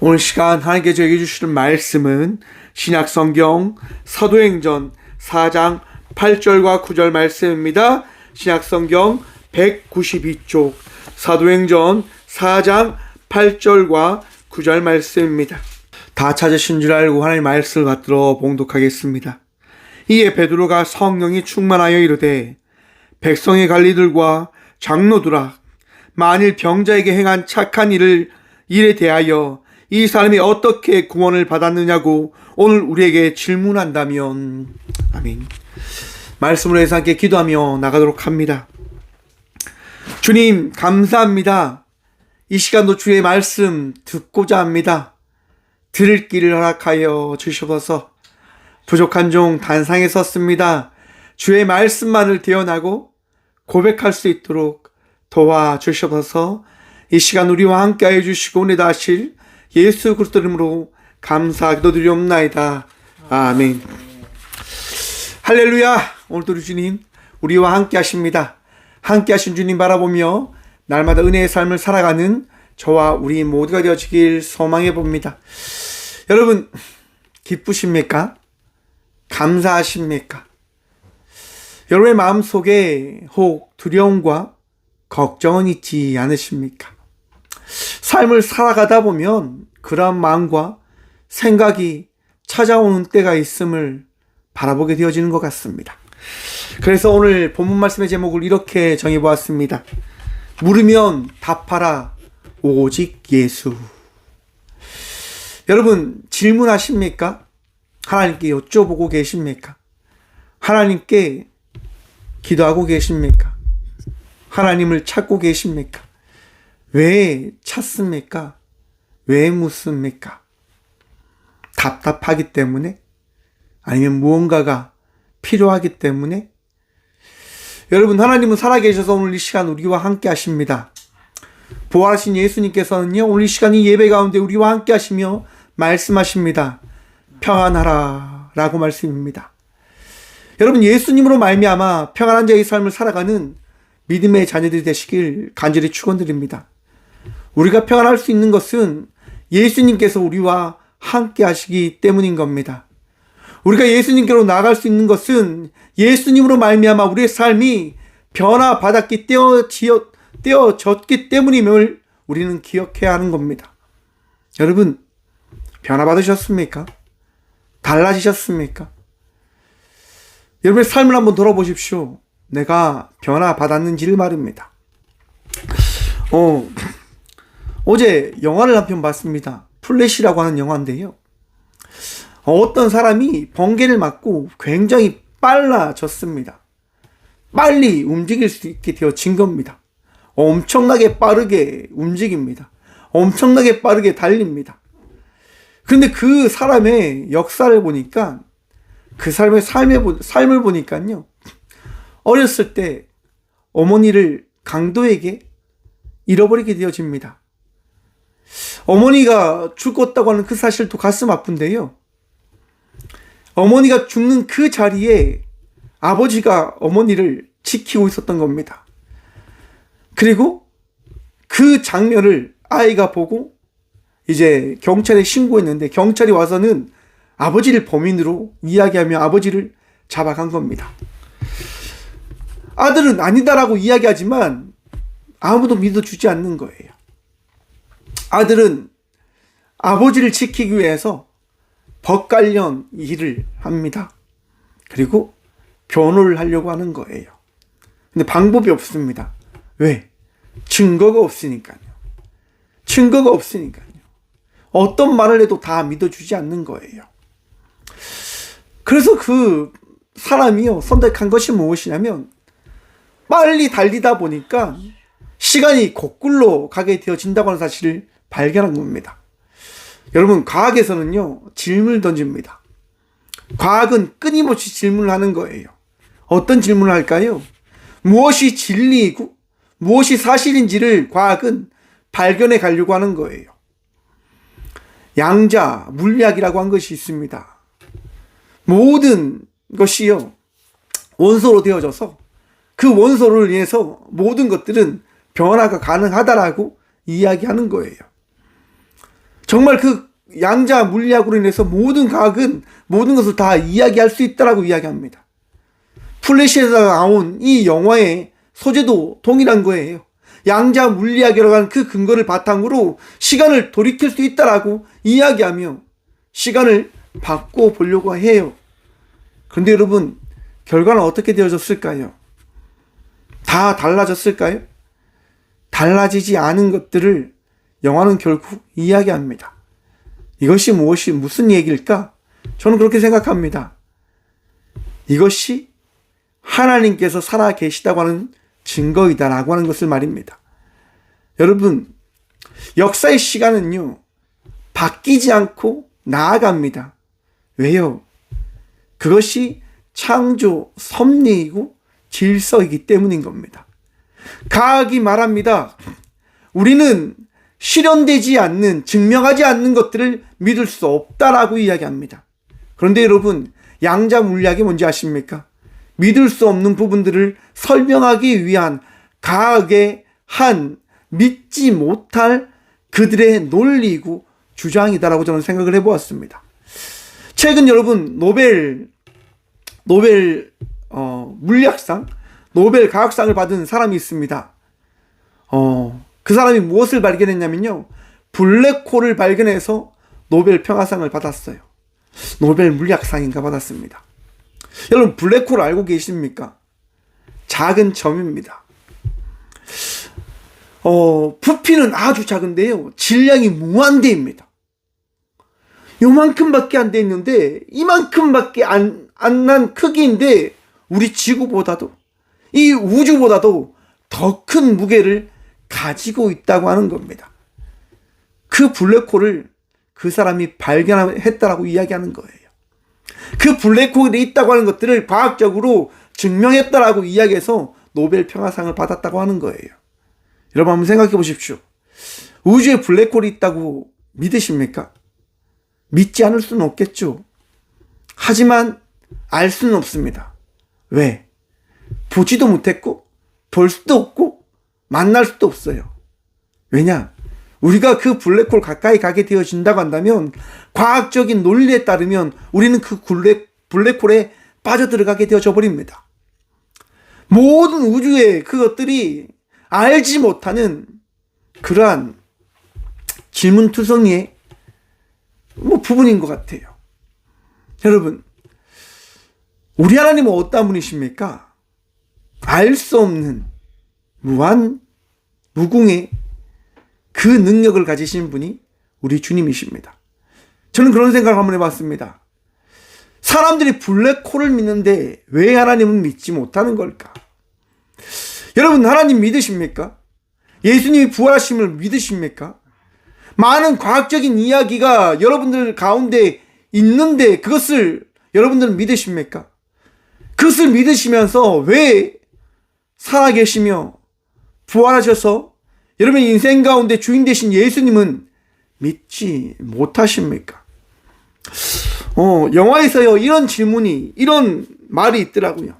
오늘 시간 하나님께 저에게 주시는 말씀은 신약성경 사도행전 4장 8절과 9절 말씀입니다. 신약성경 192쪽 사도행전 4장 8절과 9절 말씀입니다. 다 찾으신 줄 알고 하나님의 말씀을 받들어 봉독하겠습니다. 이에 베드로가 성령이 충만하여 이르되 백성의 관리들과 장로들아 만일 병자에게 행한 착한 일에 대하여 이 사람이 어떻게 구원을 받았느냐고 오늘 우리에게 질문한다면. 아멘. 말씀으로 해서 함께 기도하며 나가도록 합니다. 주님 감사합니다. 이 시간도 주의 말씀 듣고자 합니다. 들을 길을 허락하여 주시옵소서. 부족한 종 단상에 섰습니다. 주의 말씀만을 대언하고 고백할 수 있도록 도와주시옵소서. 이 시간 우리와 함께하여 주시고 오늘다 하실 예수 그리스도 이름으로 감사 기도드리옵나이다. 아멘. 할렐루야. 오늘도 우리 주님 우리와 함께 하십니다. 함께 하신 주님 바라보며 날마다 은혜의 삶을 살아가는 저와 우리 모두가 되어지길 소망해 봅니다. 여러분 기쁘십니까? 감사하십니까? 여러분의 마음속에 혹 두려움과 걱정은 있지 않으십니까? 삶을 살아가다 보면 그러한 마음과 생각이 찾아오는 때가 있음을 바라보게 되어지는 것 같습니다. 그래서 오늘 본문 말씀의 제목을 이렇게 정해보았습니다. 물으면 답하라 오직 예수. 여러분 질문하십니까? 하나님께 여쭤보고 계십니까? 하나님께 기도하고 계십니까? 하나님을 찾고 계십니까? 왜 찾습니까? 왜 묻습니까? 답답하기 때문에? 아니면 무언가가 필요하기 때문에? 여러분 하나님은 살아계셔서 오늘 이 시간 우리와 함께 하십니다. 부활하신 예수님께서는요 오늘 이 시간 이 예배 가운데 우리와 함께 하시며 말씀하십니다. 평안하라 라고 말씀입니다. 여러분 예수님으로 말미암아 평안한 자의 삶을 살아가는 믿음의 자녀들이 되시길 간절히 축원드립니다. 우리가 평안할 수 있는 것은 예수님께서 우리와 함께 하시기 때문인 겁니다. 우리가 예수님께로 나아갈 수 있는 것은 예수님으로 말미암아 우리의 삶이 변화받았기 떼어졌기 때문임을 우리는 기억해야 하는 겁니다. 여러분 변화받으셨습니까? 달라지셨습니까? 여러분의 삶을 한번 돌아보십시오. 내가 변화받았는지를 말입니다. 어제 영화를 한 편 봤습니다. 플래시라고 하는 영화인데요. 어떤 사람이 번개를 맞고 굉장히 빨라졌습니다. 빨리 움직일 수 있게 되어진 겁니다. 엄청나게 빠르게 움직입니다. 엄청나게 빠르게 달립니다. 그런데 그 사람의 역사를 보니까 그 사람의 삶을 보니까요. 어렸을 때 어머니를 강도에게 잃어버리게 되어집니다. 어머니가 죽었다고 하는 그 사실도 가슴 아픈데요. 어머니가 죽는 그 자리에 아버지가 어머니를 지키고 있었던 겁니다. 그리고 그 장면을 아이가 보고 이제 경찰에 신고했는데 경찰이 와서는 아버지를 범인으로 이야기하며 아버지를 잡아간 겁니다. 아들은 아니다라고 이야기하지만 아무도 믿어주지 않는 거예요. 아들은 아버지를 지키기 위해서 법 관련 일을 합니다. 그리고 변호를 하려고 하는 거예요. 근데 방법이 없습니다. 왜? 증거가 없으니까요. 증거가 없으니까요. 어떤 말을 해도 다 믿어주지 않는 거예요. 그래서 그 사람이요 선택한 것이 무엇이냐면 빨리 달리다 보니까 시간이 거꾸로 가게 되어진다고 하는 사실을 발견한 겁니다. 여러분 과학에서는요 질문을 던집니다. 과학은 끊임없이 질문을 하는 거예요. 어떤 질문을 할까요? 무엇이 진리이고 무엇이 사실인지를 과학은 발견해 가려고 하는 거예요. 양자 물리학이라고 한 것이 있습니다. 모든 것이요 원소로 되어져서 그 원소를 인해서 모든 것들은 변화가 가능하다라고 이야기하는 거예요. 정말 그 양자 물리학으로 인해서 모든 과학은 모든 것을 다 이야기할 수 있다라고 이야기합니다. 플래시에서 나온 이 영화의 소재도 동일한 거예요. 양자 물리학이라고 하는 그 근거를 바탕으로 시간을 돌이킬 수 있다라고 이야기하며 시간을 바꿔 보려고 해요. 그런데 여러분, 결과는 어떻게 되어졌을까요? 다 달라졌을까요? 달라지지 않은 것들을 영화는 결국 이야기합니다. 이것이 무슨 얘기일까? 저는 그렇게 생각합니다. 이것이 하나님께서 살아 계시다고 하는 증거이다라고 하는 것을 말입니다. 여러분, 역사의 시간은요, 바뀌지 않고 나아갑니다. 왜요? 그것이 창조, 섭리이고 질서이기 때문인 겁니다. 과학이 말합니다. 우리는 실현되지 않는, 증명하지 않는 것들을 믿을 수 없다라고 이야기합니다. 그런데 여러분, 양자 물리학이 뭔지 아십니까? 믿을 수 없는 부분들을 설명하기 위한 과학의 한 믿지 못할 그들의 논리이고 주장이다라고 저는 생각을 해보았습니다. 최근 여러분 노벨 물리학상, 노벨 과학상을 받은 사람이 있습니다. 그 사람이 무엇을 발견했냐면요, 블랙홀을 발견해서 노벨 평화상을 받았어요. 노벨 물리학상인가 받았습니다. 여러분, 블랙홀 알고 계십니까? 작은 점입니다. 부피는 아주 작은데요, 질량이 무한대입니다. 요만큼밖에 안 돼 있는데, 이만큼밖에 안 난 크기인데, 우리 지구보다도, 이 우주보다도 더 큰 무게를 가지고 있다고 하는 겁니다. 그 블랙홀을 그 사람이 발견했다라고 이야기하는 거예요. 그 블랙홀이 있다고 하는 것들을 과학적으로 증명했다라고 이야기해서 노벨 평화상을 받았다고 하는 거예요. 여러분, 한번 생각해 보십시오. 우주에 블랙홀이 있다고 믿으십니까? 믿지 않을 수는 없겠죠. 하지만 알 수는 없습니다. 왜? 보지도 못했고 볼 수도 없고 만날 수도 없어요. 왜냐? 우리가 그 블랙홀 가까이 가게 되어진다고 한다면, 과학적인 논리에 따르면 우리는 그 블랙홀에 빠져들어가게 되어져 버립니다. 모든 우주의 그것들이 알지 못하는 그러한 질문투성이의 부분인 것 같아요. 여러분, 우리 하나님은 어떤 분이십니까? 알 수 없는 무한 무궁의 그 능력을 가지신 분이 우리 주님이십니다. 저는 그런 생각을 한번 해봤습니다. 사람들이 블랙홀을 믿는데 왜 하나님은 믿지 못하는 걸까? 여러분, 하나님 믿으십니까? 예수님이 부활하심을 믿으십니까? 많은 과학적인 이야기가 여러분들 가운데 있는데 그것을 여러분들은 믿으십니까? 그것을 믿으시면서 왜 살아계시며 부활하셔서 여러분의 인생 가운데 주인 되신 예수님은 믿지 못하십니까? 영화에서요, 이런 말이 있더라고요.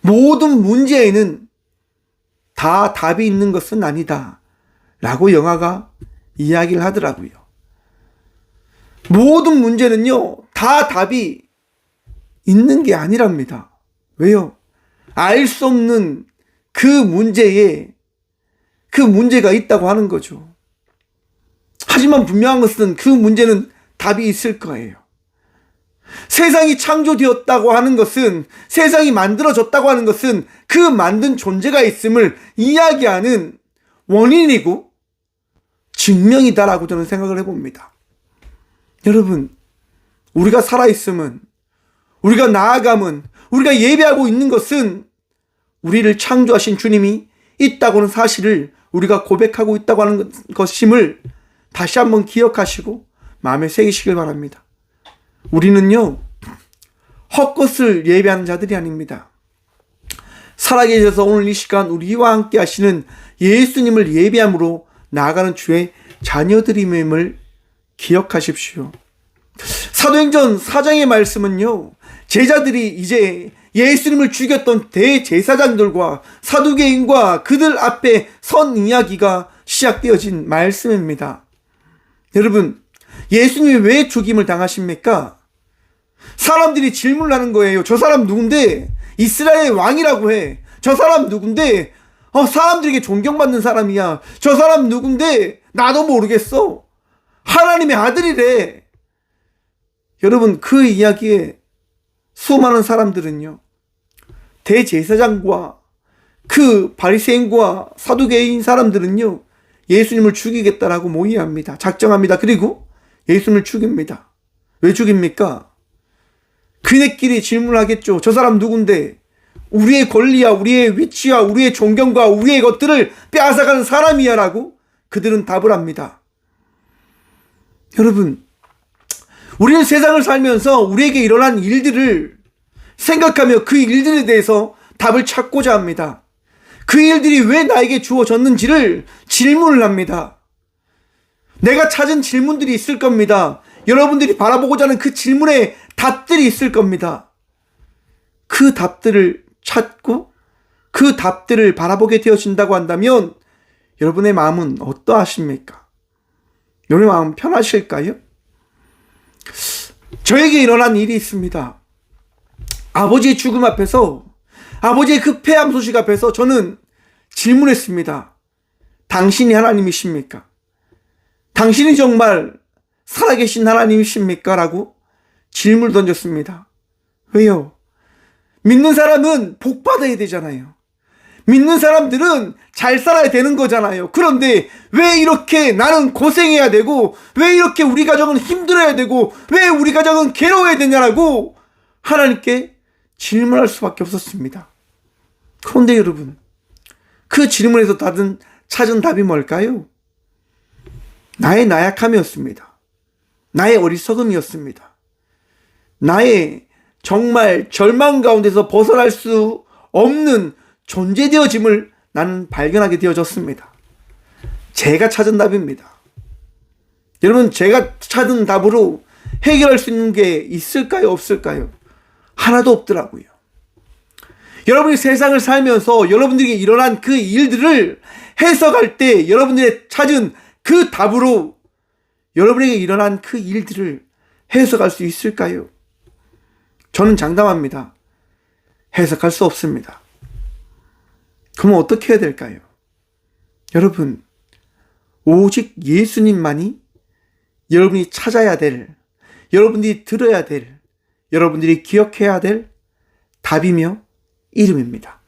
모든 문제에는 다 답이 있는 것은 아니다 라고 영화가 이야기를 하더라고요. 모든 문제는요, 다 답이 있는 게 아니랍니다. 왜요? 알 수 없는 그 문제에 그 문제가 있다고 하는 거죠. 하지만 분명한 것은 그 문제는 답이 있을 거예요. 세상이 창조되었다고 하는 것은, 세상이 만들어졌다고 하는 것은 그 만든 존재가 있음을 이야기하는 원인이고 증명이다라고 저는 생각을 해봅니다. 여러분, 우리가 살아있음은, 우리가 나아감은, 우리가 예배하고 있는 것은 우리를 창조하신 주님이 있다고는 사실을 우리가 고백하고 있다고 하는 것임을 다시 한번 기억하시고 마음에 새기시길 바랍니다. 우리는요, 헛것을 예배하는 자들이 아닙니다. 살아계셔서 오늘 이 시간 우리와 함께 하시는 예수님을 예배함으로 나아가는 주의 자녀들임을 기억하십시오. 사도행전 4장의 말씀은요, 제자들이 이제 예수님을 죽였던 대제사장들과 사두개인과 그들 앞에 선 이야기가 시작되어진 말씀입니다. 여러분, 예수님이 왜 죽임을 당하십니까? 사람들이 질문을 하는 거예요. 저 사람 누군데? 이스라엘의 왕이라고 해. 저 사람 누군데? 사람들에게 존경받는 사람이야. 저 사람 누군데? 나도 모르겠어. 하나님의 아들이래. 여러분, 그 이야기에 수많은 사람들은요, 대제사장과 그 바리새인과 사두개인 사람들은요, 예수님을 죽이겠다라고 모의합니다. 작정합니다. 그리고 예수님을 죽입니다. 왜 죽입니까? 그네끼리 질문하겠죠. 저 사람 누군데? 우리의 권리야, 우리의 위치야, 우리의 존경과 우리의 것들을 빼앗아가는 사람이야 라고 그들은 답을 합니다. 여러분, 우리는 세상을 살면서 우리에게 일어난 일들을 생각하며 그 일들에 대해서 답을 찾고자 합니다. 그 일들이 왜 나에게 주어졌는지를 질문을 합니다. 내가 찾은 질문들이 있을 겁니다. 여러분들이 바라보고자 하는 그 질문에 답들이 있을 겁니다. 그 답들을 찾고 그 답들을 바라보게 되어진다고 한다면 여러분의 마음은 어떠하십니까? 여러분의 마음은 편하실까요? 저에게 일어난 일이 있습니다. 아버지의 죽음 앞에서, 아버지의 그 폐암 소식 앞에서 저는 질문했습니다. 당신이 하나님이십니까? 당신이 정말 살아계신 하나님이십니까? 라고 질문을 던졌습니다. 왜요? 믿는 사람은 복 받아야 되잖아요. 믿는 사람들은 잘 살아야 되는 거잖아요. 그런데 왜 이렇게 나는 고생해야 되고, 왜 이렇게 우리 가정은 힘들어야 되고, 왜 우리 가정은 괴로워야 되냐라고 하나님께 질문할 수밖에 없었습니다. 그런데 여러분, 그 질문에서 찾은 답이 뭘까요? 나의 나약함이었습니다. 나의 어리석음이었습니다. 나의 정말 절망 가운데서 벗어날 수 없는 존재되어짐을 나는 발견하게 되어졌습니다. 제가 찾은 답입니다. 여러분, 제가 찾은 답으로 해결할 수 있는 게 있을까요? 없을까요? 하나도 없더라고요. 여러분이 세상을 살면서 여러분들에게 일어난 그 일들을 해석할 때 여러분들이 찾은 그 답으로 여러분에게 일어난 그 일들을 해석할 수 있을까요? 저는 장담합니다. 해석할 수 없습니다. 그럼 어떻게 해야 될까요? 여러분, 오직 예수님만이 여러분이 찾아야 될, 여러분들이 들어야 될, 여러분들이 기억해야 될 답이며 이름입니다.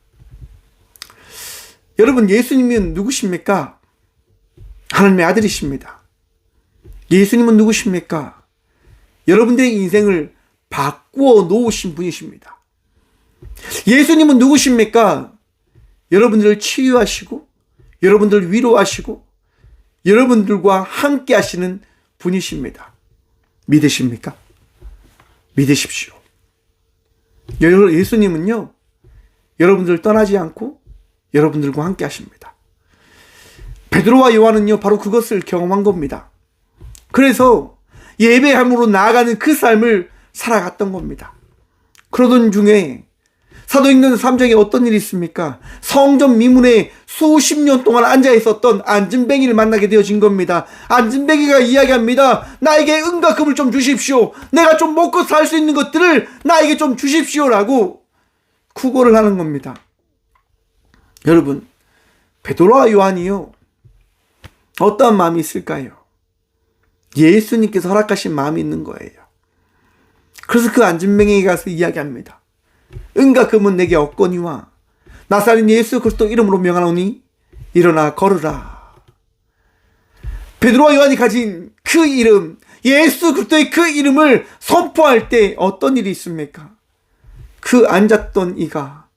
여러분, 예수님은 누구십니까? 하나님의 아들이십니다. 예수님은 누구십니까? 여러분들의 인생을 바꾸어 놓으신 분이십니다. 예수님은 누구십니까? 여러분들을 치유하시고, 여러분들을 위로하시고, 여러분들과 함께 하시는 분이십니다. 믿으십니까? 믿으십시오. 예수님은요, 여러분들을 떠나지 않고 여러분들과 함께 하십니다. 베드로와 요한은요, 바로 그것을 경험한 겁니다. 그래서 예배함으로 나아가는 그 삶을 살아갔던 겁니다. 그러던 중에 사도행전 3장에 어떤 일이 있습니까? 성전 미문에 수십 년 동안 앉아 있었던 안진뱅이를 만나게 되어진 겁니다. 안진뱅이가 이야기합니다. 나에게 은과 금을 좀 주십시오. 내가 좀 먹고 살 수 있는 것들을 나에게 좀 주십시오라고 구걸을 하는 겁니다. 여러분, 베드로와 요한이요, 어떠한 마음이 있을까요? 예수님께서 허락하신 마음이 있는 거예요. 그래서 그 안진뱅이가 가서 이야기합니다. 은과 금은 내게 없거니와 나사렛 예수 그리스도 이름으로 명하노니 일어나 걸으라. 베드로와 요한이 가진 그 이름, 예수 그리스도의 그 이름을 선포할 때 어떤 일이 있습니까? 그 앉았던 이가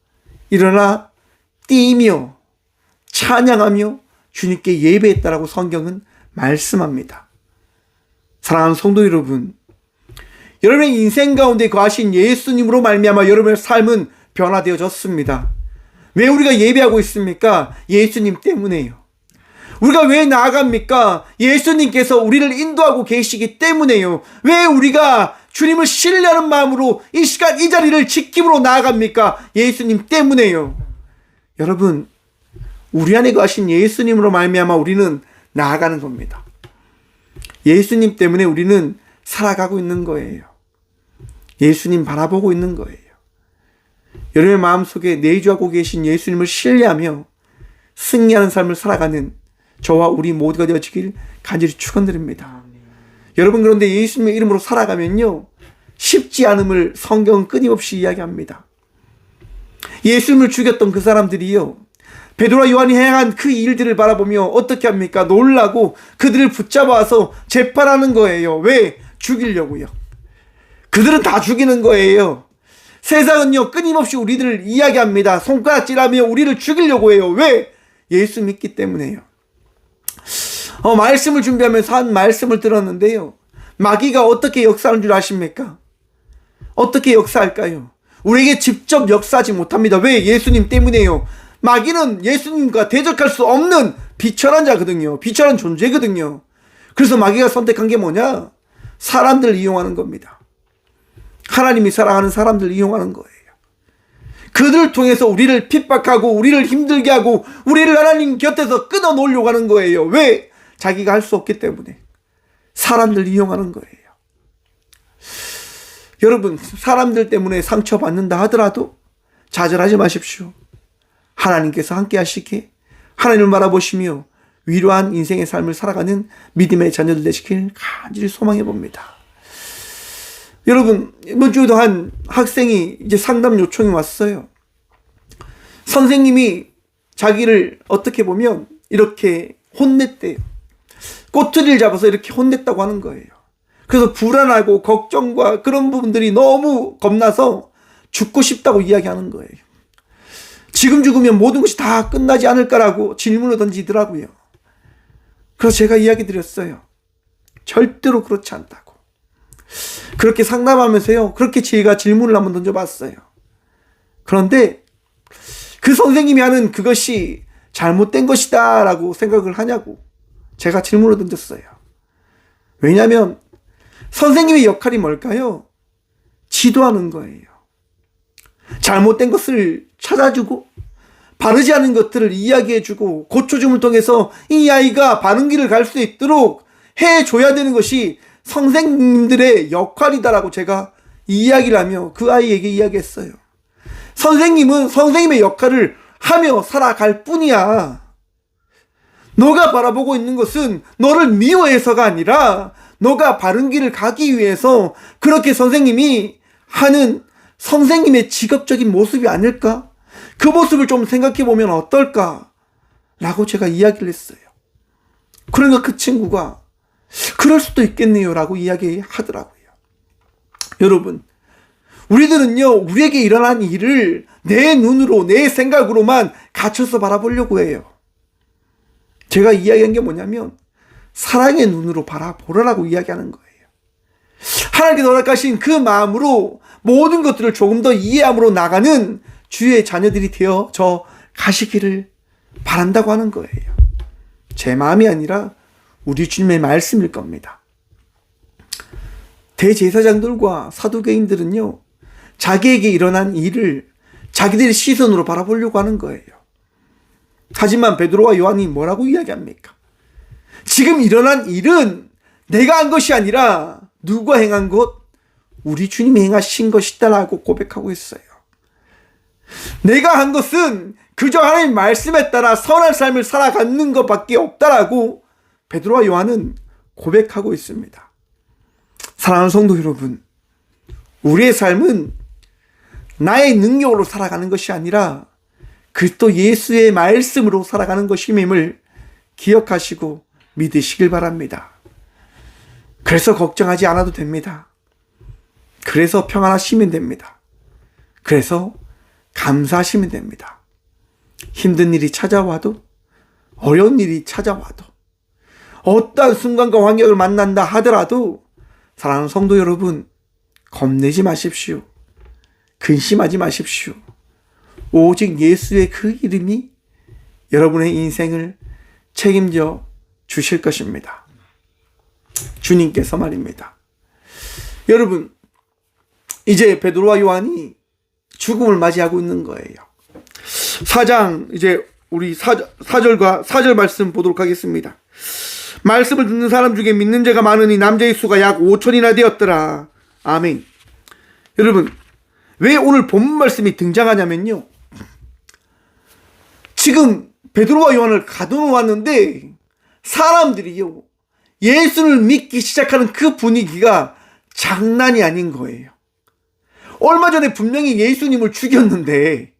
일어나 뛰며 찬양하며 주님께 예배했다라고 성경은 말씀합니다. 사랑하는 성도 여러분, 여러분의 인생 가운데 거하신 예수님으로 말미암아 여러분의 삶은 변화되어졌습니다. 왜 우리가 예배하고 있습니까? 예수님 때문에요. 우리가 왜 나아갑니까? 예수님께서 우리를 인도하고 계시기 때문에요. 왜 우리가 주님을 신뢰하는 마음으로 이 시간 이 자리를 지킴으로 나아갑니까? 예수님 때문에요. 여러분, 우리 안에 거하신 예수님으로 말미암아 우리는 나아가는 겁니다. 예수님 때문에 우리는 살아가고 있는 거예요. 예수님 바라보고 있는 거예요. 여러분의 마음속에 내주하고 계신 예수님을 신뢰하며 승리하는 삶을 살아가는 저와 우리 모두가 되어지길 간절히 축원드립니다. 여러분, 그런데 예수님의 이름으로 살아가면요, 쉽지 않음을 성경은 끊임없이 이야기합니다. 예수님을 죽였던 그 사람들이요, 베드로와 요한이 행한 그 일들을 바라보며 어떻게 합니까? 놀라고 그들을 붙잡아서 재판하는 거예요. 왜? 죽이려고요. 그들은 다 죽이는 거예요. 세상은요, 끊임없이 우리들을 이야기합니다. 손가락질하며 우리를 죽이려고 해요. 왜? 예수 믿기 때문에요. 말씀을 준비하면서 한 말씀을 들었는데요, 마귀가 어떻게 역사하는 줄 아십니까? 어떻게 역사할까요? 우리에게 직접 역사하지 못합니다. 왜? 예수님 때문에요. 마귀는 예수님과 대적할 수 없는 비천한 자거든요. 비천한 존재거든요. 그래서 마귀가 선택한 게 뭐냐? 사람들을 이용하는 겁니다. 하나님이 사랑하는 사람들을 이용하는 거예요. 그들을 통해서 우리를 핍박하고 우리를 힘들게 하고 우리를 하나님 곁에서 끊어놓으려고 하는 거예요. 왜? 자기가 할 수 없기 때문에. 사람들 이용하는 거예요. 여러분, 사람들 때문에 상처받는다 하더라도 좌절하지 마십시오. 하나님께서 함께 하시기에 하나님을 바라보시며 위로한 인생의 삶을 살아가는 믿음의 자녀들 되시길 간절히 소망해 봅니다. 여러분, 이번 주에도 한 학생이 이제 상담 요청이 왔어요. 선생님이 자기를 어떻게 보면 이렇게 혼냈대요. 꼬투리를 잡아서 이렇게 혼냈다고 하는 거예요. 그래서 불안하고 걱정과 그런 부분들이 너무 겁나서 죽고 싶다고 이야기하는 거예요. 지금 죽으면 모든 것이 다 끝나지 않을까라고 질문을 던지더라고요. 그래서 제가 이야기 드렸어요. 절대로 그렇지 않다고. 그렇게 상담하면서요, 그렇게 제가 질문을 한번 던져봤어요. 그런데 그 선생님이 하는 그것이 잘못된 것이다 라고 생각을 하냐고 제가 질문을 던졌어요. 왜냐하면 선생님의 역할이 뭘까요? 지도하는 거예요. 잘못된 것을 찾아주고 바르지 않은 것들을 이야기해주고 고쳐줌을 통해서 이 아이가 바른 길을 갈 수 있도록 해줘야 되는 것이 선생님들의 역할이다라고 제가 이야기를 하며 그 아이에게 이야기했어요. 선생님은 선생님의 역할을 하며 살아갈 뿐이야. 너가 바라보고 있는 것은 너를 미워해서가 아니라 너가 바른 길을 가기 위해서 그렇게 선생님이 하는 선생님의 직업적인 모습이 아닐까? 그 모습을 좀 생각해 보면 어떨까? 라고 제가 이야기를 했어요. 그러니까 그 친구가 그럴 수도 있겠네요 라고 이야기하더라고요. 여러분, 우리들은요, 우리에게 일어난 일을 내 눈으로 내 생각으로만 갇혀서 바라보려고 해요. 제가 이야기한 게 뭐냐면 사랑의 눈으로 바라보라라고 이야기하는 거예요. 하나님께서 허락하신 그 마음으로 모든 것들을 조금 더 이해함으로 나가는 주의 자녀들이 되어져 가시기를 바란다고 하는 거예요. 제 마음이 아니라 우리 주님의 말씀일 겁니다. 대제사장들과 사두개인들은요, 자기에게 일어난 일을 자기들의 시선으로 바라보려고 하는 거예요. 하지만 베드로와 요한이 뭐라고 이야기합니까? 지금 일어난 일은 내가 한 것이 아니라 누가 행한 것? 우리 주님이 행하신 것이다라고 고백하고 있어요. 내가 한 것은 그저 하나님의 말씀에 따라 선한 삶을 살아가는 것밖에 없다라고 베드로와 요한은 고백하고 있습니다. 사랑하는 성도 여러분, 우리의 삶은 나의 능력으로 살아가는 것이 아니라 그리스도 예수의 말씀으로 살아가는 것임을 기억하시고 믿으시길 바랍니다. 그래서 걱정하지 않아도 됩니다. 그래서 평안하시면 됩니다. 그래서 감사하시면 됩니다. 힘든 일이 찾아와도, 어려운 일이 찾아와도, 어떠한 순간과 환경을 만난다 하더라도 사랑하는 성도 여러분, 겁내지 마십시오. 근심하지 마십시오. 오직 예수의 그 이름이 여러분의 인생을 책임져 주실 것입니다. 주님께서 말입니다. 여러분, 이제 베드로와 요한이 죽음을 맞이하고 있는 거예요. 4장 이제 우리 4절 말씀 보도록 하겠습니다. 말씀을 듣는 사람 중에 믿는 자가 많으니 남자의 수가 약 5천이나 되었더라. 아멘. 여러분, 왜 오늘 본문 말씀이 등장하냐면요, 지금 베드로와 요한을 가둬놓았는데 사람들이요, 예수를 믿기 시작하는 그 분위기가 장난이 아닌 거예요. 얼마 전에 분명히 예수님을 죽였는데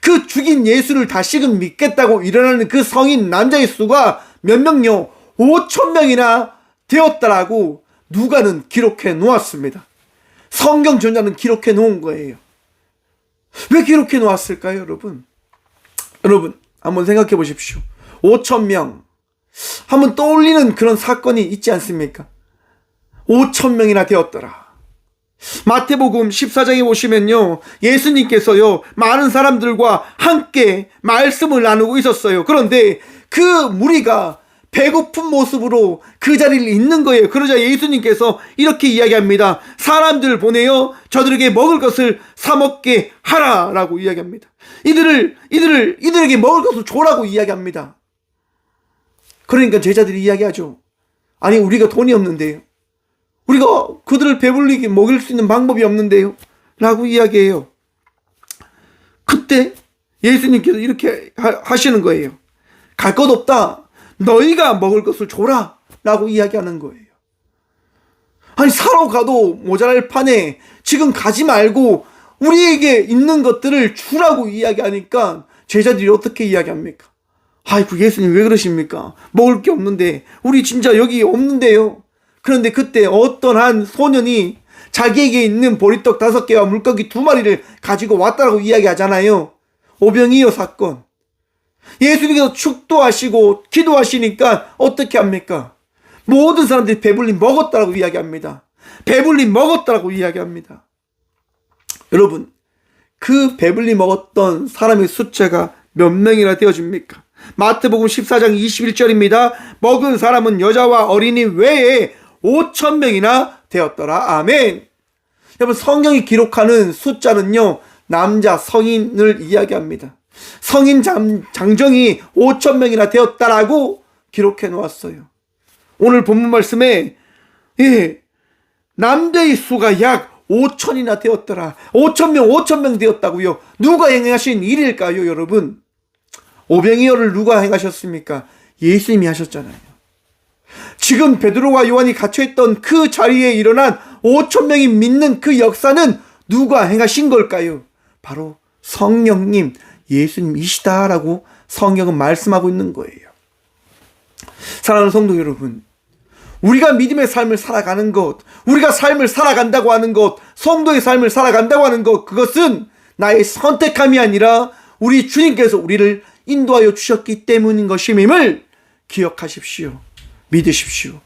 그 죽인 예수를 다시금 믿겠다고 일어나는 그 성인 남자의 수가 몇 명요? 5천 명이나 되었다라고 누가는 기록해 놓았습니다. 성경 전자는 기록해 놓은 거예요. 왜 기록해 놓았을까요, 여러분? 여러분, 한번 생각해 보십시오. 5천 명. 한번 떠올리는 그런 사건이 있지 않습니까? 5천 명이나 되었더라. 마태복음 14장에 보시면요, 예수님께서요, 많은 사람들과 함께 말씀을 나누고 있었어요. 그런데 그 무리가 배고픈 모습으로 그 자리를 있는 거예요. 그러자 예수님께서 이렇게 이야기합니다. 사람들 보내어 저들에게 먹을 것을 사 먹게 하라라고 이야기합니다. 이들에게 먹을 것을 줘라고 이야기합니다. 그러니까 제자들이 이야기하죠. 아니, 우리가 돈이 없는데요, 우리가 그들을 배불리게 먹일 수 있는 방법이 없는데요, 라고 이야기해요. 그때 예수님께서 이렇게 하시는 거예요. 갈 것 없다, 너희가 먹을 것을 줘라 라고 이야기하는 거예요. 아니, 사러 가도 모자랄 판에 지금 가지 말고 우리에게 있는 것들을 주라고 이야기하니까 제자들이 어떻게 이야기합니까? 아이고, 예수님 왜 그러십니까? 먹을 게 없는데, 우리 진짜 여기 없는데요. 그런데 그때 어떤 한 소년이 자기에게 있는 보리떡 5개와 물고기 2마리를 가지고 왔다라고 이야기하잖아요. 오병이어 사건. 예수님께서 축도하시고 기도하시니까 어떻게 합니까? 모든 사람들이 배불리 먹었다라고 이야기합니다. 배불리 먹었다라고 이야기합니다. 여러분, 그 배불리 먹었던 사람의 숫자가 몇 명이나 되어집니까? 마태복음 14장 21절입니다. 먹은 사람은 여자와 어린이 외에 5천 명이나 되었더라. 아멘. 여러분, 성경이 기록하는 숫자는요, 남자 성인을 이야기합니다. 성인 장정이 5천 명이나 되었다라고 기록해 놓았어요. 오늘 본문 말씀에 남자의 수가 약 5천이나 되었더라. 5천 명 되었다고요. 누가 행하신 일일까요, 여러분? 오병이어를 누가 행하셨습니까? 예수님이 하셨잖아요. 지금 베드로와 요한이 갇혀있던 그 자리에 일어난 5천 명이 믿는 그 역사는 누가 행하신 걸까요? 바로 성령님, 예수님이시다라고 성경은 말씀하고 있는 거예요. 사랑하는 성도 여러분, 우리가 믿음의 삶을 살아가는 것, 우리가 삶을 살아간다고 하는 것, 성도의 삶을 살아간다고 하는 것, 그것은 나의 선택함이 아니라 우리 주님께서 우리를 인도하여 주셨기 때문인 것임을 기억하십시오. 믿으십시오.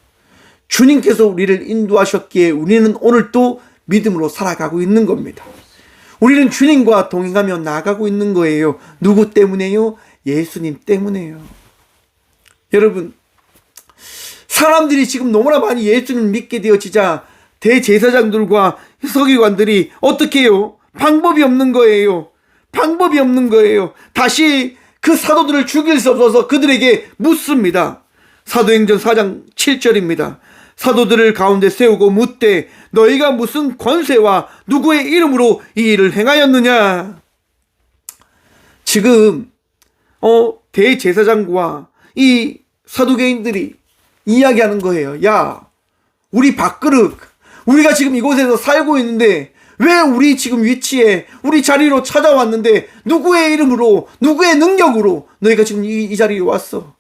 주님께서 우리를 인도하셨기에 우리는 오늘도 믿음으로 살아가고 있는 겁니다. 우리는 주님과 동행하며 나아가고 있는 거예요. 누구 때문에요? 예수님 때문에요. 여러분, 사람들이 지금 너무나 많이 예수님 믿게 되어지자 대제사장들과 서기관들이 어떻게 해요? 방법이 없는 거예요. 방법이 없는 거예요. 다시 그 사도들을 죽일 수 없어서 그들에게 묻습니다. 사도행전 4장 7절입니다. 사도들을 가운데 세우고 묻되 너희가 무슨 권세와 누구의 이름으로 이 일을 행하였느냐? 지금 대제사장과 이 사두개인들이 이야기하는 거예요. 야, 우리 밥그릇, 우리가 지금 이곳에서 살고 있는데 왜 우리 지금 위치에 우리 자리로 찾아왔는데 누구의 이름으로, 누구의 능력으로 너희가 지금 이 자리에 왔어?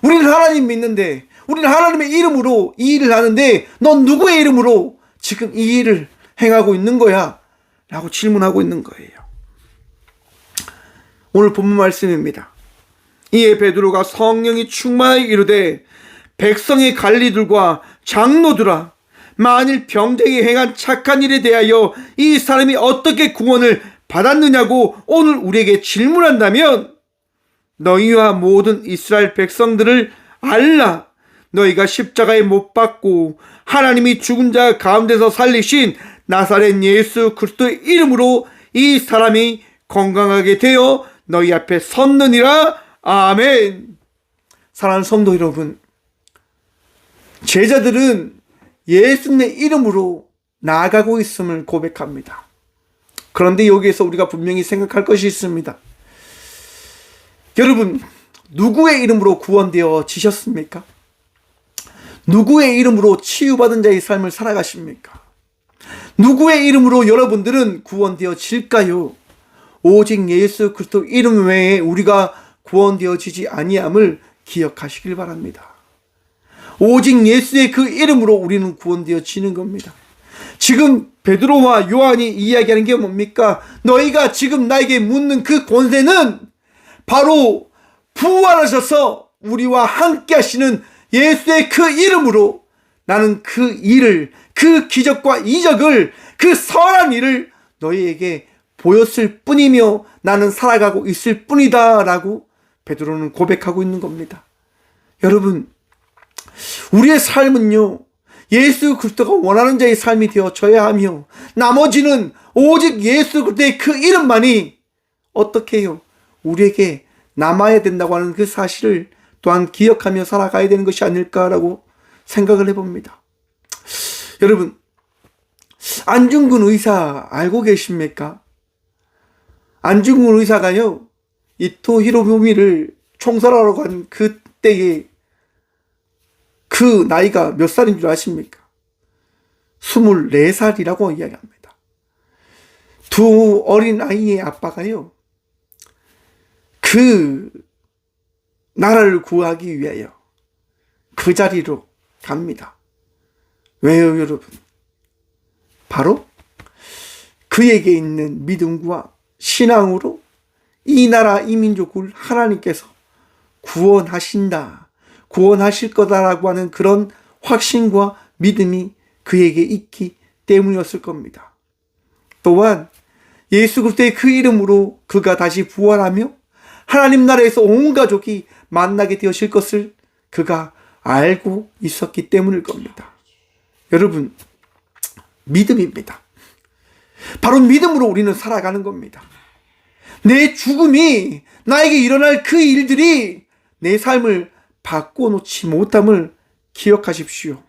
우리는 하나님 믿는데, 우리는 하나님의 이름으로 이 일을 하는데 넌 누구의 이름으로 지금 이 일을 행하고 있는 거야? 라고 질문하고 있는 거예요. 오늘 본문 말씀입니다. 이에 베드로가 성령이 충만하여 이르되 백성의 관리들과 장로들아, 만일 병쟁이 행한 착한 일에 대하여 이 사람이 어떻게 구원을 받았느냐고 오늘 우리에게 질문한다면 너희와 모든 이스라엘 백성들을 알라. 너희가 십자가에 못 박고 하나님이 죽은 자 가운데서 살리신 나사렛 예수 그리스도의 이름으로 이 사람이 건강하게 되어 너희 앞에 섰느니라. 아멘. 사랑하는 성도 여러분, 제자들은 예수님의 이름으로 나아가고 있음을 고백합니다. 그런데 여기에서 우리가 분명히 생각할 것이 있습니다. 여러분, 누구의 이름으로 구원되어 지셨습니까? 누구의 이름으로 치유받은 자의 삶을 살아가십니까? 누구의 이름으로 여러분들은 구원되어질까요? 오직 예수 그리스도 이름 외에 우리가 구원되어지지 아니함을 기억하시길 바랍니다. 오직 예수의 그 이름으로 우리는 구원되어지는 겁니다. 지금 베드로와 요한이 이야기하는 게 뭡니까? 너희가 지금 나에게 묻는 그 권세는 바로 부활하셔서 우리와 함께 하시는 예수의 그 이름으로 나는 그 일을, 그 기적과 이적을, 그 선한 일을 너희에게 보였을 뿐이며 나는 살아가고 있을 뿐이다 라고 베드로는 고백하고 있는 겁니다. 여러분, 우리의 삶은요, 예수 그리스도가 원하는 자의 삶이 되어져야 하며 나머지는 오직 예수 그리스도의 그 이름만이 어떻게 해요? 우리에게 남아야 된다고 하는 그 사실을 또한 기억하며 살아가야 되는 것이 아닐까라고 생각을 해봅니다. 여러분, 안중근 의사 알고 계십니까? 안중근 의사가요, 이토 히로부미를 총살하러 간 그때에 그 나이가 몇 살인 줄 아십니까? 24살이라고 이야기합니다. 두 어린 아이의 아빠가요, 그 나라를 구하기 위하여 그 자리로 갑니다. 왜요, 여러분? 바로 그에게 있는 믿음과 신앙으로 이 나라 이 민족을 하나님께서 구원하신다, 구원하실 거다라고 하는 그런 확신과 믿음이 그에게 있기 때문이었을 겁니다. 또한 예수 그리스도의 그 이름으로 그가 다시 부활하며 하나님 나라에서 온 가족이 만나게 되어질 것을 그가 알고 있었기 때문일 겁니다. 여러분, 믿음입니다. 바로 믿음으로 우리는 살아가는 겁니다. 내 죽음이, 나에게 일어날 그 일들이 내 삶을 바꿔놓지 못함을 기억하십시오.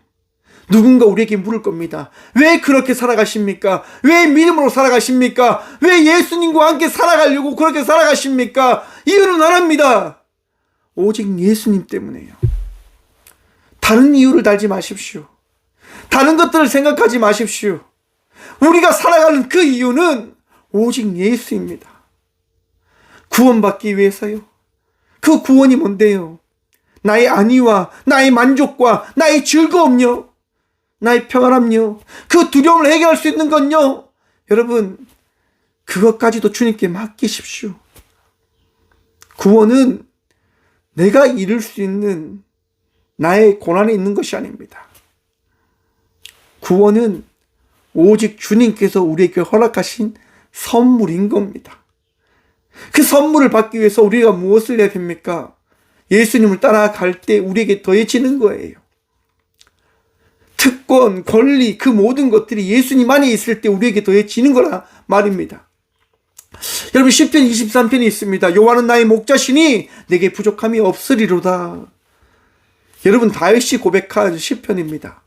누군가 우리에게 물을 겁니다. 왜 그렇게 살아가십니까? 왜 믿음으로 살아가십니까? 왜 예수님과 함께 살아가려고 그렇게 살아가십니까? 이유는 하나입니다. 오직 예수님 때문에요. 다른 이유를 달지 마십시오. 다른 것들을 생각하지 마십시오. 우리가 살아가는 그 이유는 오직 예수입니다. 구원받기 위해서요. 그 구원이 뭔데요? 나의 안위와 나의 만족과 나의 즐거움요, 나의 평안함요, 그 두려움을 해결할 수 있는 건요, 여러분, 그것까지도 주님께 맡기십시오. 구원은 내가 이룰 수 있는 나의 고난에 있는 것이 아닙니다. 구원은 오직 주님께서 우리에게 허락하신 선물인 겁니다. 그 선물을 받기 위해서 우리가 무엇을 해야 됩니까? 예수님을 따라갈 때 우리에게 더해지는 거예요. 특권, 권리, 그 모든 것들이 예수님 안에 있을 때 우리에게 더해지는 거라 말입니다. 여러분, 시편 23편이 있습니다. 여호와는 나의 목자시니 내게 부족함이 없으리로다. 여러분, 다윗이 고백한 시편입니다.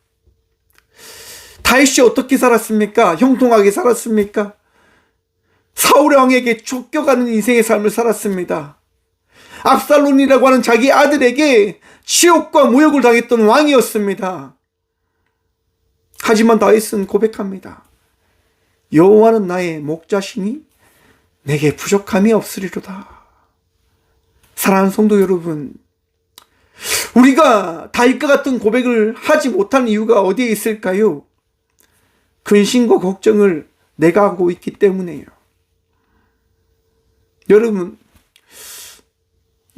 다윗이 어떻게 살았습니까? 형통하게 살았습니까? 사울 왕에게 쫓겨가는 인생의 삶을 살았습니다. 압살롬이라고 하는 자기 아들에게 치욕과 모욕을 당했던 왕이었습니다. 하지만 다윗은 고백합니다. 여호와는 나의 목자시니 내게 부족함이 없으리로다. 사랑하는 성도 여러분, 우리가 다윗과 같은 고백을 하지 못한 이유가 어디에 있을까요? 근심과 걱정을 내가 하고 있기 때문에요. 여러분,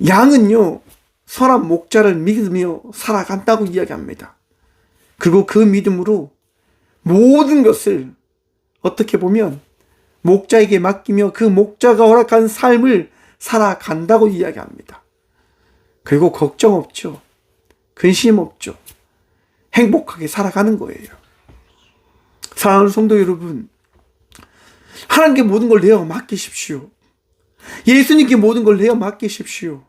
양은요, 선한 목자를 믿으며 살아간다고 이야기합니다. 그리고 그 믿음으로 모든 것을 어떻게 보면 목자에게 맡기며 그 목자가 허락한 삶을 살아간다고 이야기합니다. 그리고 걱정 없죠. 근심 없죠. 행복하게 살아가는 거예요. 사랑하는 성도 여러분, 하나님께 모든 걸 내어 맡기십시오. 예수님께 모든 걸 내어 맡기십시오.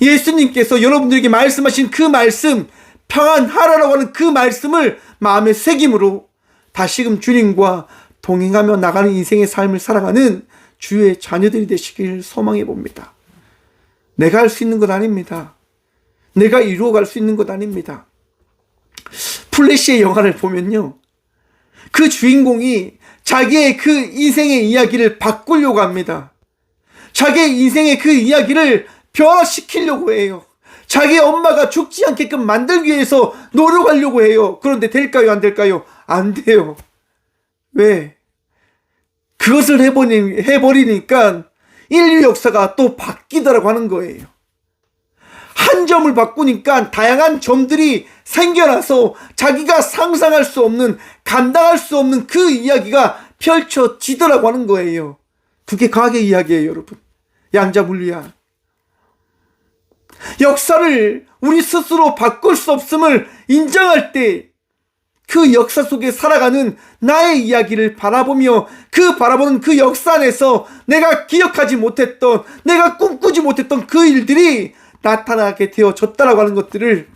예수님께서 여러분들에게 말씀하신 그 말씀 평안하라고 하는 그 말씀을 마음에 새김으로 다시금 주님과 동행하며 나가는 인생의 삶을 살아가는 주의 자녀들이 되시길 소망해 봅니다. 내가 할 수 있는 것 아닙니다. 내가 이루어갈 수 있는 것 아닙니다. 플래시의 영화를 보면요, 그 주인공이 자기의 그 인생의 이야기를 바꾸려고 합니다. 자기의 인생의 그 이야기를 변화시키려고 해요. 자기 엄마가 죽지 않게끔 만들기 위해서 노력하려고 해요. 그런데 될까요? 안 될까요? 안 돼요. 왜? 그것을 해버리니까 인류 역사가 또 바뀌더라고 하는 거예요. 한 점을 바꾸니까 다양한 점들이 생겨나서 자기가 상상할 수 없는, 감당할 수 없는 그 이야기가 펼쳐지더라고 하는 거예요. 그게 과학의 이야기예요, 여러분. 양자물리학. 역사를 우리 스스로 바꿀 수 없음을 인정할 때 그 역사 속에 살아가는 나의 이야기를 바라보며 그 바라보는 그 역사 안에서 내가 기억하지 못했던, 내가 꿈꾸지 못했던 그 일들이 나타나게 되어졌다라고 하는 것들을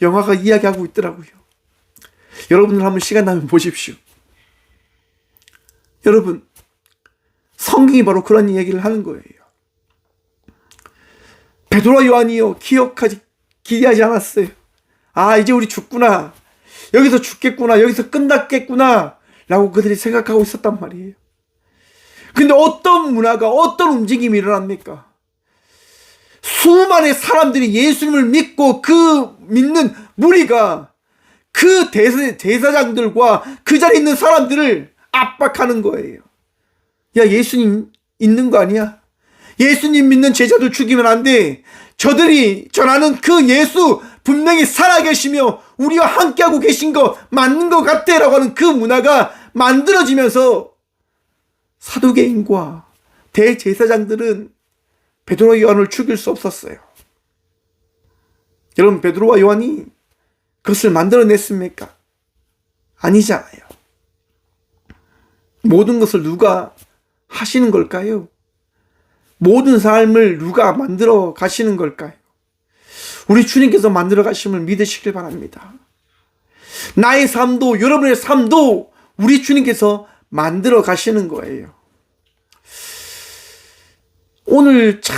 영화가 이야기하고 있더라고요. 여러분들 한번 시간 나면 보십시오. 여러분, 성경이 바로 그런 이야기를 하는 거예요. 베드로와 요한이요, 기대하지 않았어요. 아, 이제 우리 죽구나, 여기서 죽겠구나, 여기서 끝났겠구나 라고 그들이 생각하고 있었단 말이에요. 근데 어떤 문화가, 어떤 움직임이 일어납니까? 수많은 사람들이 예수님을 믿고 그 믿는 무리가 그 제사장들과 그 자리에 있는 사람들을 압박하는 거예요. 야, 예수님 있는 거 아니야? 예수님 믿는 제자들 죽이면 안 돼. 저들이 전하는 그 예수 분명히 살아계시며 우리와 함께하고 계신 거 맞는 것 같아 라고 하는 그 문화가 만들어지면서 사두개인과 대제사장들은 베드로와 요한을 죽일 수 없었어요. 여러분, 베드로와 요한이 그것을 만들어냈습니까? 아니잖아요. 모든 것을 누가 하시는 걸까요? 모든 삶을 누가 만들어 가시는 걸까요? 우리 주님께서 만들어 가심을 믿으시길 바랍니다. 나의 삶도, 여러분의 삶도 우리 주님께서 만들어 가시는 거예요. 오늘 참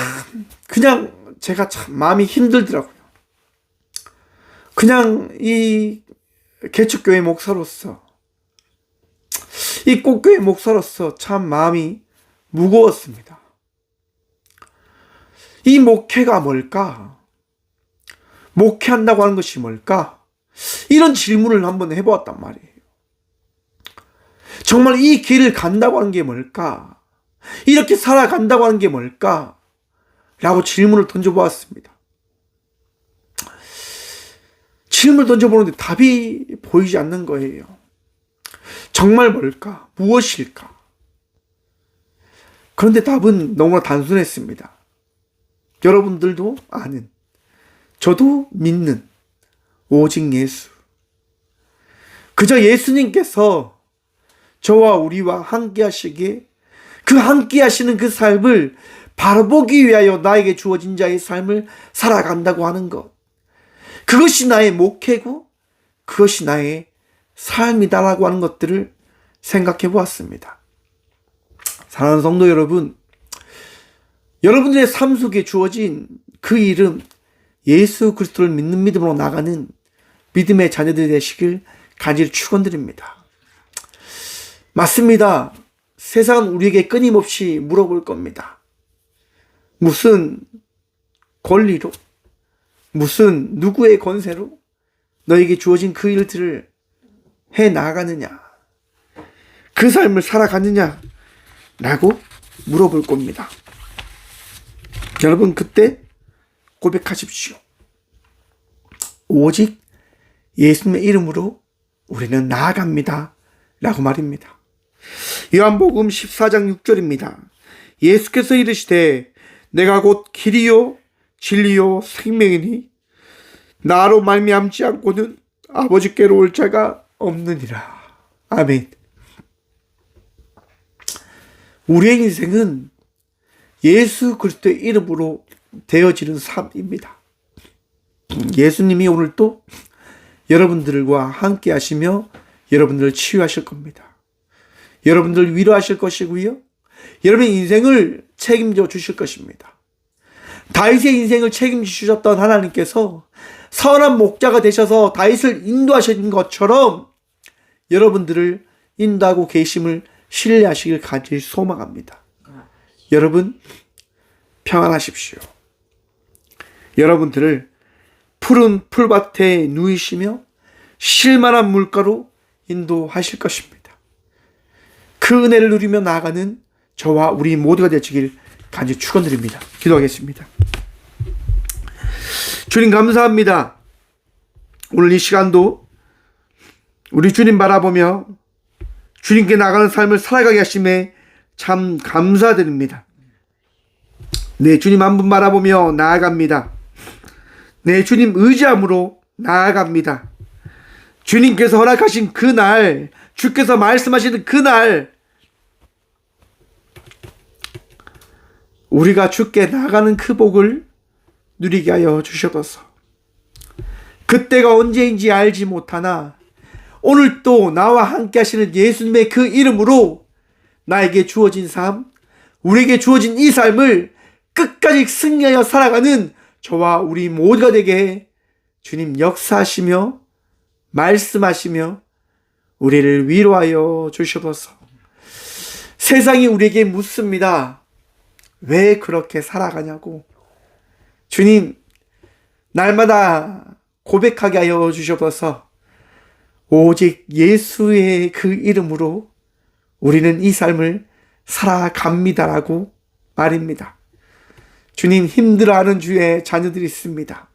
그냥 제가 참 마음이 힘들더라고요. 그냥 이 개척교회 목사로서, 이 꽃교회 목사로서 참 마음이 무거웠습니다. 이 목회가 뭘까? 목회한다고 하는 것이 뭘까? 이런 질문을 한번 해보았단 말이에요. 정말 이 길을 간다고 하는 게 뭘까? 이렇게 살아간다고 하는 게 뭘까? 라고 질문을 던져보았습니다. 질문을 던져보는데 답이 보이지 않는 거예요. 정말 뭘까? 무엇일까? 그런데 답은 너무나 단순했습니다. 여러분들도 아는, 저도 믿는 오직 예수. 그저 예수님께서 저와 우리와 함께 하시기에 그 함께 하시는 그 삶을 바라보기 위하여 나에게 주어진 자의 삶을 살아간다고 하는 것. 그것이 나의 목회고 그것이 나의 삶이다라고 하는 것들을 생각해 보았습니다. 사랑하는 성도 여러분, 여러분들의 삶 속에 주어진 그 이름, 예수 그리스도를 믿는 믿음으로 나가는 믿음의 자녀들이 되시길 간절히 축원드립니다. 맞습니다. 세상은 우리에게 끊임없이 물어볼 겁니다. 무슨 권리로, 무슨 누구의 권세로 너에게 주어진 그 일들을 해 나가느냐, 그 삶을 살아가느냐 라고 물어볼 겁니다. 여러분, 그때 고백하십시오. 오직 예수님의 이름으로 우리는 나아갑니다 라고 말입니다. 요한복음 14장 6절입니다. 예수께서 이르시되 내가 곧 길이요 진리요 생명이니 나로 말미암지 않고는 아버지께로 올 자가 없느니라. 아멘. 우리의 인생은 예수 그리스도의 이름으로 되어지는 삶입니다. 예수님이 오늘 또 여러분들과 함께 하시며 여러분들을 치유하실 겁니다. 여러분들을 위로하실 것이고요. 여러분의 인생을 책임져 주실 것입니다. 다윗의 인생을 책임지셨던 하나님께서 선한 목자가 되셔서 다윗을 인도하신 것처럼 여러분들을 인도하고 계심을 신뢰하시길 간절히 소망합니다. 여러분 평안하십시오. 여러분들을 푸른 풀밭에 누이시며 쉴만한 물가로 인도하실 것입니다. 그 은혜를 누리며 나아가는 저와 우리 모두가 되시길 간절히 축원드립니다. 기도하겠습니다. 주님 감사합니다. 오늘 이 시간도 우리 주님 바라보며 주님께 나가는 삶을 살아가게 하심에 참 감사드립니다. 네, 주님 한 분 바라보며 나아갑니다. 네, 주님 의지함으로 나아갑니다. 주님께서 허락하신 그날, 주께서 말씀하시는 그날, 우리가 주께 나가는 그 복을 누리게 하여 주셔서 그때가 언제인지 알지 못하나 오늘 또 나와 함께 하시는 예수님의 그 이름으로 나에게 주어진 삶, 우리에게 주어진 이 삶을 끝까지 승리하여 살아가는 저와 우리 모두가 되게 주님 역사하시며 말씀하시며 우리를 위로하여 주셔서 세상이 우리에게 묻습니다. 왜 그렇게 살아가냐고. 주님 날마다 고백하게 하여 주셔서 오직 예수의 그 이름으로 우리는 이 삶을 살아갑니다라고 말입니다. 주님 힘들어하는 주의 자녀들이 있습니다.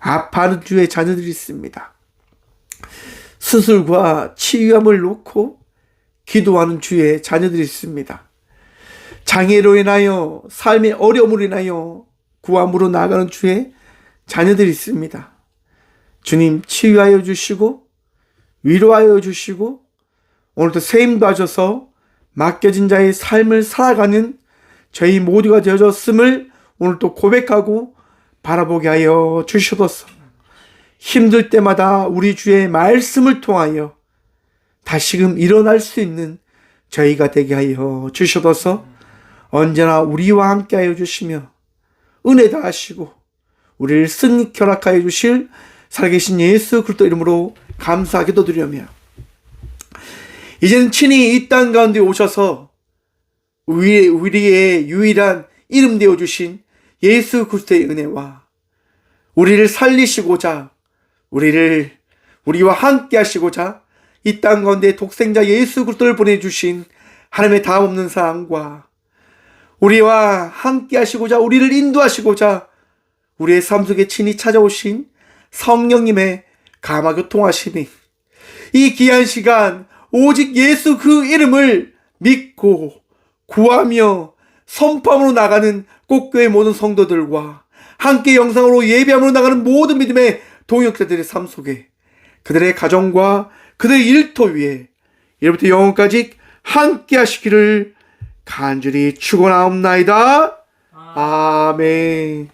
아파하는 주의 자녀들이 있습니다. 수술과 치유함을 놓고 기도하는 주의 자녀들이 있습니다. 장애로 인하여 삶의 어려움으로 인하여 구함으로 나아가는 주의 자녀들이 있습니다. 주님 치유하여 주시고 위로하여 주시고 오늘도 세임도 하셔서 맡겨진 자의 삶을 살아가는 저희 모두가 되어졌음을 오늘 또 고백하고 바라보게 하여 주셔서 힘들 때마다 우리 주의 말씀을 통하여 다시금 일어날 수 있는 저희가 되게 하여 주셔서 언제나 우리와 함께 하여 주시며 은혜 다하시고 우리를 승리케 허락하여 주실 살아계신 예수 그리스도 이름으로 감사 기도드리며 이제는 친히 이 땅 가운데 오셔서 우리의 유일한 이름 되어주신 예수 그리스도의 은혜와 우리를 살리시고자 우리와 함께 하시고자 이 땅 가운데 독생자 예수 그리스도를 보내주신 하나님의 다함없는 사랑과 우리와 함께 하시고자 우리를 인도하시고자 우리의 삶 속에 친히 찾아오신 성령님의 감화교통하심이 이 귀한 시간 오직 예수 그 이름을 믿고 구하며 선포함으로 나가는 꽃교회 모든 성도들과 함께 영상으로 예배함으로 나가는 모든 믿음의 동역자들의 삶 속에 그들의 가정과 그들의 일터 위에 이로부터 영원까지 함께 하시기를 간절히 축원하옵나이다. 아멘.